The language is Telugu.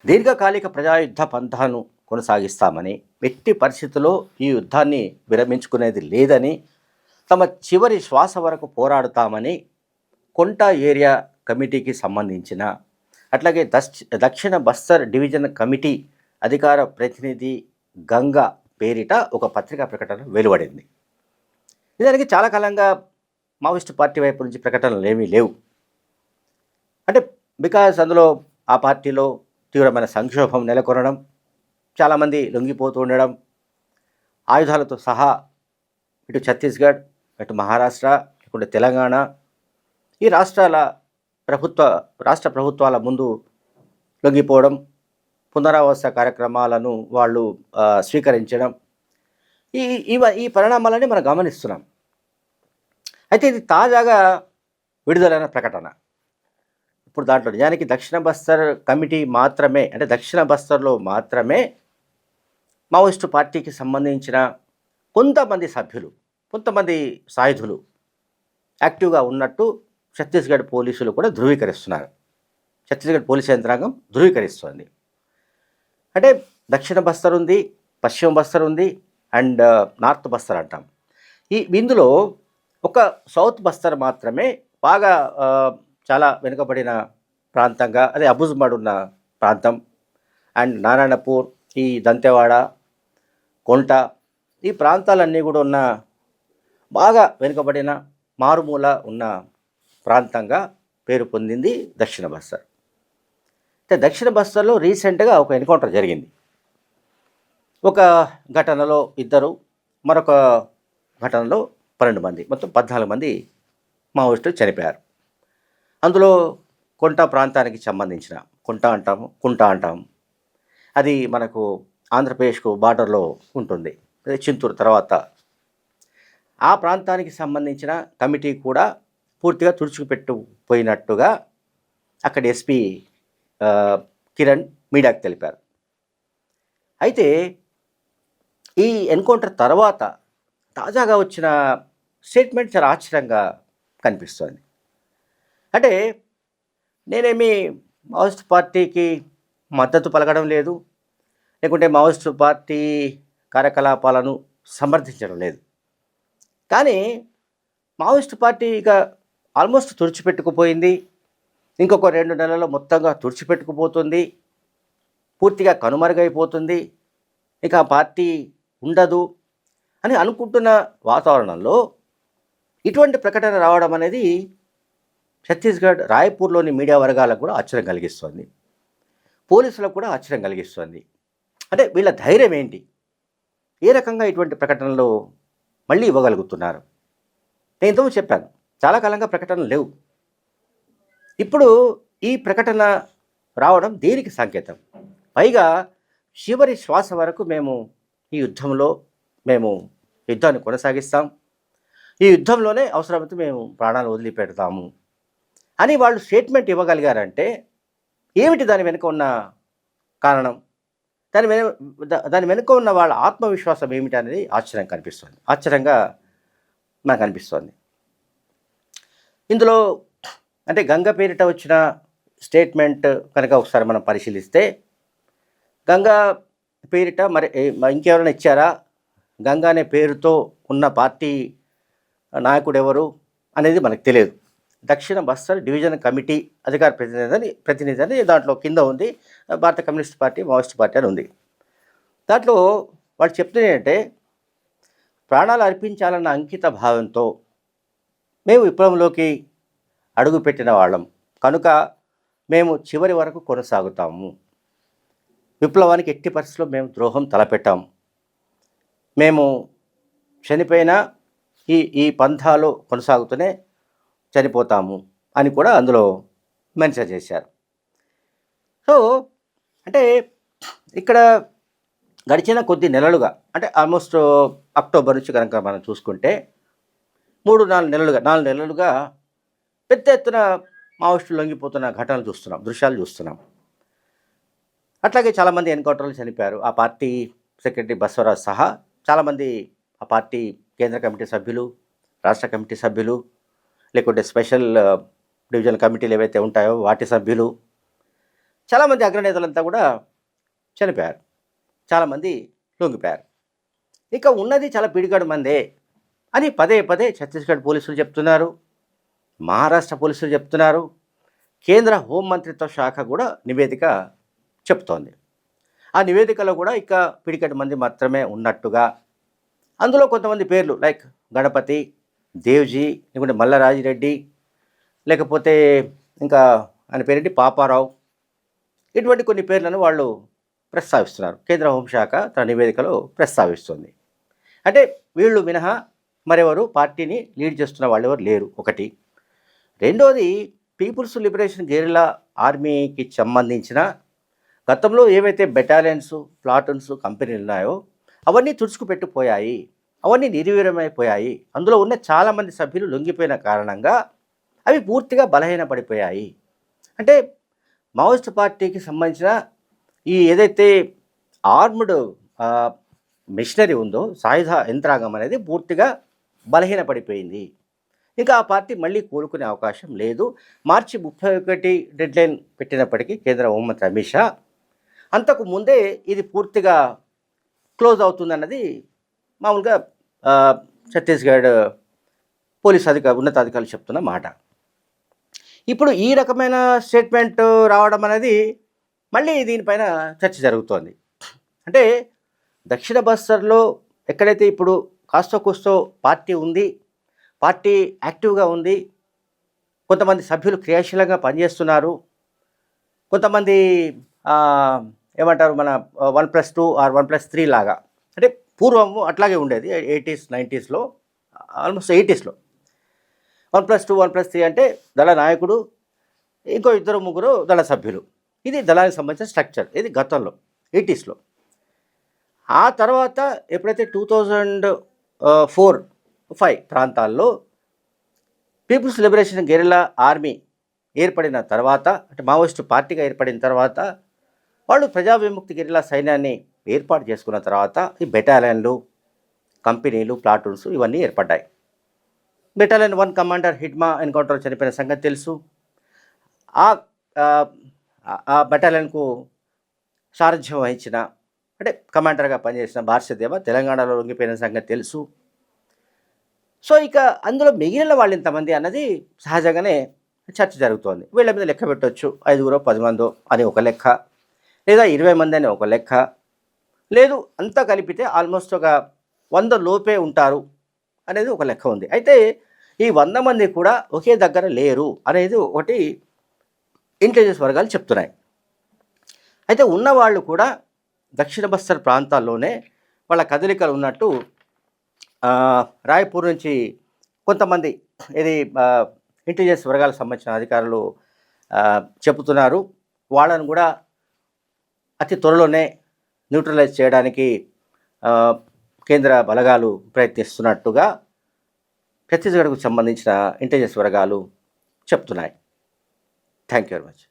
దీర్ఘకాలిక ప్రజాయుద్ధ పంథాను కొనసాగిస్తామని, ఎట్టి పరిస్థితుల్లో ఈ యుద్ధాన్ని విరమించుకునేది లేదని, తమ చివరి శ్వాస వరకు పోరాడుతామని కొంటా ఏరియా కమిటీకి సంబంధించిన, అట్లాగే దక్షిణ బస్తర్ డివిజన్ కమిటీ అధికార ప్రతినిధి గంగా పేరిట ఒక పత్రికా ప్రకటన వెలువడింది. నిజానికి చాలా కాలంగా మావోయిస్టు పార్టీ వైపు నుంచి ప్రకటనలు ఏమీ లేవు. అంటే బికాజ్ అందులో ఆ పార్టీలో తీవ్రమైన సంక్షోభం నెలకొనడం, చాలామంది లొంగిపోతూ ఉండడం, ఆయుధాలతో సహా ఇటు ఛత్తీస్గఢ్, ఇటు మహారాష్ట్ర, లేకుంటే తెలంగాణ, ఈ రాష్ట్ర ప్రభుత్వాల ముందు లొంగిపోవడం, పునరావాస కార్యక్రమాలను వాళ్ళు స్వీకరించడం, ఈ ఈ పరిణామాలని మనం గమనిస్తున్నాం. అయితే ఇది తాజాగా విడుదలైన ప్రకటన. ఇప్పుడు దాంట్లో నిజానికి దక్షిణ బస్తర్ కమిటీ మాత్రమే, అంటే దక్షిణ బస్తర్లో మాత్రమే మావోయిస్టు పార్టీకి సంబంధించిన కొంతమంది సభ్యులు, కొంతమంది సాయుధులు యాక్టివ్గా ఉన్నట్టు ఛత్తీస్గఢ్ పోలీసులు కూడా ధృవీకరిస్తున్నారు. ఛత్తీస్గఢ్ పోలీసు యంత్రాంగం ధృవీకరిస్తుంది. అంటే దక్షిణ బస్తర్ ఉంది, పశ్చిమ బస్తర్ ఉంది, అండ్ నార్త్ బస్తర్ అంటాం. ఇందులో ఒక సౌత్ బస్తర్ మాత్రమే బాగా చాలా వెనుకబడిన ప్రాంతంగా, అదే అబుజ్మడ్ ఉన్న ప్రాంతం, అండ్ నారాయణపూర్, ఈ దంతెవాడ, కొంట, ఈ ప్రాంతాలన్నీ కూడా ఉన్న బాగా వెనుకబడిన మారుమూల ఉన్న ప్రాంతంగా పేరు పొందింది దక్షిణ బస్తర్. అంటే దక్షిణ బస్తర్లో రీసెంట్గా ఒక ఎన్కౌంటర్ జరిగింది. ఒక ఘటనలో 2, మరొక ఘటనలో 12 మంది, మొత్తం 14 మంది మావోయిస్టులు చనిపోయారు. అందులో కొంట ప్రాంతానికి సంబంధించిన, కుంట అంటాము, అది మనకు ఆంధ్రప్రదేశ్కు బార్డర్లో ఉంటుంది, అదే చింతూరు తర్వాత. ఆ ప్రాంతానికి సంబంధించిన కమిటీ కూడా పూర్తిగా తుడుచుకుపెట్టుపోయినట్టుగా అక్కడ ఎస్పీ కిరణ్ మీడియాకు తెలిపారు. అయితే ఈ ఎన్కౌంటర్ తర్వాత తాజాగా వచ్చిన స్టేట్మెంట్ చాలా ఆశ్చర్యంగా కనిపిస్తోంది. అంటే నేనేమి మావోయిస్టు పార్టీకి మద్దతు పలకడం లేదు, లేకుంటే మావోయిస్టు పార్టీ కార్యకలాపాలను సమర్థించడం లేదు. కానీ మావోయిస్టు పార్టీ ఇక ఆల్మోస్ట్ తుడిచిపెట్టుకుపోయింది, ఇంకొక 2 నెలల్లో మొత్తంగా తుడిచిపెట్టుకుపోతుంది, పూర్తిగా కనుమరుగైపోతుంది, ఇక ఆ పార్టీ ఉండదు అని అనుకుంటున్న వాతావరణంలో ఇటువంటి ప్రకటన రావడం అనేది ఛత్తీస్గఢ్ రాయ్పూర్లోని మీడియా వర్గాలకు కూడా ఆశ్చర్యం కలిగిస్తుంది, పోలీసులకు కూడా ఆశ్చర్యం కలిగిస్తుంది. అంటే వీళ్ళ ధైర్యం ఏంటి? ఏ రకంగా ఇటువంటి ప్రకటనలు మళ్ళీ ఇవ్వగలుగుతున్నారు? నేను ఇంతకు చెప్పాను, చాలా కాలంగా ప్రకటనలు లేవు. ఇప్పుడు ఈ ప్రకటన రావడం దేనికి సంకేతం? పైగా చివరి శ్వాస వరకు మేము ఈ యుద్ధాన్ని కొనసాగిస్తాం, ఈ యుద్ధంలోనే అవసరమైతే మేము ప్రాణాలు వదిలిపెడతాము అని వాళ్ళు స్టేట్మెంట్ ఇవ్వగలిగారంటే ఏమిటి దాని వెనుక ఉన్న కారణం? దాని వెనుక ఉన్న వాళ్ళ ఆత్మవిశ్వాసం ఏమిటి అనేది ఆశ్చర్యంగా నాకు అనిపిస్తుంది. ఇందులో అంటే గంగ పేరిట వచ్చిన స్టేట్మెంట్ కనుక ఒకసారి మనం పరిశీలిస్తే, గంగా పేరిట మరి ఇంకెవరైనా ఇచ్చారా? గంగా అనే పేరుతో ఉన్న పార్టీ నాయకుడు ఎవరు అనేది మనకు తెలియదు. దక్షిణ బస్తర్ డివిజన్ కమిటీ అధికార ప్రతినిధి అని దాంట్లో కింద ఉంది, భారత కమ్యూనిస్ట్ పార్టీ, మావోయిస్ట్ పార్టీ అని ఉంది. దాంట్లో వాళ్ళు చెప్తున్నది ఏంటంటే, ప్రాణాలు అర్పించాలన్న అంకిత భావంతో మేము విప్లవంలోకి అడుగుపెట్టిన వాళ్ళం కనుక మేము చివరి వరకు కొనసాగుతాము, విప్లవానికి ఎట్టి పరిస్థితుల్లో మేము ద్రోహం తలపెట్టాము, మేము చనిపోయినా ఈ పంథాలో కొనసాగుతూనే చనిపోతాము అని కూడా అందులో మెన్షన్ చేశారు. సో అంటే ఇక్కడ గడిచిన కొద్ది నెలలుగా, అంటే ఆల్మోస్ట్ అక్టోబర్ నుంచి కనుక మనం చూసుకుంటే 4 నెలలుగా పెద్ద ఎత్తున మావోయిస్టులు లొంగిపోతున్న దృశ్యాలు చూస్తున్నాం. అట్లాగే చాలామంది ఎన్కౌంటర్లు చనిపోయారు. ఆ పార్టీ సెక్రటరీ బసవరాజ్ సహా చాలామంది ఆ పార్టీ కేంద్ర కమిటీ సభ్యులు, రాష్ట్ర కమిటీ సభ్యులు, లేకుంటే స్పెషల్ డివిజన్ కమిటీలు ఏవైతే ఉంటాయో వాటి సభ్యులు, చాలామంది అగ్రనేతలంతా కూడా చనిపోయారు, చాలామంది లొంగిపోయారు. ఇక ఉన్నది చాలా పిడికాడు మందే అని పదే పదే ఛత్తీస్గఢ్ పోలీసులు చెప్తున్నారు, మహారాష్ట్ర పోలీసులు చెప్తున్నారు, కేంద్ర హోంమంత్రిత్వ శాఖ కూడా నివేదిక చెప్తోంది. ఆ నివేదికలో కూడా ఇక పిడికటి మంది మాత్రమే ఉన్నట్టుగా, అందులో కొంతమంది పేర్లు లైక్ గణపతి, దేవ్జీ, లేకుంటే మల్లరాజిరెడ్డి, లేకపోతే ఇంకా ఆయన పేరేంటి పాపారావు, ఇటువంటి కొన్ని పేర్లను వాళ్ళు ప్రస్తావిస్తున్నారు. కేంద్ర హోంశాఖ తన నివేదికలో ప్రస్తావిస్తుంది. అంటే వీళ్ళు మినహా మరెవరు పార్టీని లీడ్ చేస్తున్న వాళ్ళు ఎవరు లేరు ఒకటి. రెండోది, పీపుల్స్ లిబరేషన్ గెరిల్లా ఆర్మీకి సంబంధించిన గతంలో ఏవైతే బెటాలియన్స్, ప్లాటూన్స్, కంపెనీలు ఉన్నాయో అవన్నీ తుడుచుకుపెట్టిపోయాయి, అవన్నీ నిర్వీర్యమైపోయాయి. అందులో ఉన్న చాలామంది సభ్యులు లొంగిపోయిన కారణంగా అవి పూర్తిగా బలహీనపడిపోయాయి. అంటే మావోయిస్ట్ పార్టీకి సంబంధించిన ఈ ఏదైతే ఆర్మ్డ్ మిషనరీ ఉందో, సాయుధ యంత్రాంగం అనేది పూర్తిగా బలహీనపడిపోయింది. ఇంకా ఆ పార్టీ మళ్ళీ కోలుకునే అవకాశం లేదు. మార్చి 31 డెడ్లైన్ పెట్టినప్పటికీ కేంద్ర హోంమంత్రి అమిత్ షా అంతకు ముందే ఇది పూర్తిగా క్లోజ్ అవుతుందన్నది మామూలుగా ఛత్తీస్గఢ్ పోలీస్ ఉన్నతాధికారులు చెప్తున్న మాట. ఇప్పుడు ఈ రకమైన స్టేట్మెంట్ రావడం అనేది మళ్ళీ దీనిపైన చర్చ జరుగుతోంది. అంటే దక్షిణ బస్తర్లో ఎక్కడైతే ఇప్పుడు కాస్తో కూస్తో పార్టీ ఉంది, పార్టీ యాక్టివ్గా ఉంది, కొంతమంది సభ్యులు క్రియాశీలంగా పనిచేస్తున్నారు, కొంతమంది ఏమంటారు మన 1+2 ఆర్ 1+3 లాగా, అంటే పూర్వము అట్లాగే ఉండేది 80s 90sలో, ఆల్మోస్ట్ 80sలో 1+2 1+3 అంటే దళ నాయకుడు, ఇంకో 2-3 దళ సభ్యులు. ఇది దళానికి సంబంధించిన స్ట్రక్చర్. ఇది గతంలో 80sలో. ఆ తర్వాత ఎప్పుడైతే 2004-05 ప్రాంతాల్లో పీపుల్స్ లిబరేషన్ గెరిల్లా ఆర్మీ ఏర్పడిన తర్వాత, అంటే మావోయిస్టు పార్టీగా ఏర్పడిన తర్వాత, వాళ్ళు ప్రజా విముక్తి గెరిల్లా సైన్యాన్ని ఏర్పాటు చేసుకున్న తర్వాత ఈ బెటాలియన్లు, కంపెనీలు, ప్లాటూన్స్ ఇవన్నీ ఏర్పడ్డాయి. బెటాలియన్ 1 కమాండర్ హిడ్మా ఎన్కౌంటర్ చనిపోయిన సంగతి తెలుసు. ఆ బెటాలియన్కు సారథ్యం వహించిన, అంటే కమాండర్గా పనిచేసిన భార్షదేవ తెలంగాణలో లొంగిపోయిన సంగతి తెలుసు. సో ఇక అందులో మిగిలిన వాళ్ళు ఎంతమంది అన్నది సహజంగానే చర్చ జరుగుతోంది. వీళ్ళ మీద లెక్క పెట్టవచ్చు, 5-10 మందో అని ఒక లెక్క, లేదా 20 మంది అని ఒక లెక్క, లేదు అంతా కలిపితే ఆల్మోస్ట్ ఒక 100 లోపే ఉంటారు అనేది ఒక లెక్క ఉంది. అయితే ఈ 100 మంది కూడా ఒకే దగ్గర లేరు అనేది ఒకటి ఇంటెలిజెన్స్ వర్గాలు చెప్తున్నాయి. అయితే ఉన్నవాళ్ళు కూడా దక్షిణ బస్తర్ ప్రాంతాల్లోనే వాళ్ళ కదలికలు ఉన్నట్టు రాయ్పూర్ నుంచి కొంతమంది ఇది ఇంటెలిజెన్స్ వర్గాలకు సంబంధించిన అధికారులు చెబుతున్నారు. వాళ్ళను కూడా అతి త్వరలోనే న్యూట్రలైజ్ చేయడానికి కేంద్ర బలగాలు ప్రయత్నిస్తున్నట్టుగా ఛత్తీస్గఢ్కు సంబంధించిన ఇంటెలిజెన్స్ వర్గాలు చెప్తున్నాయి. Thank you very much.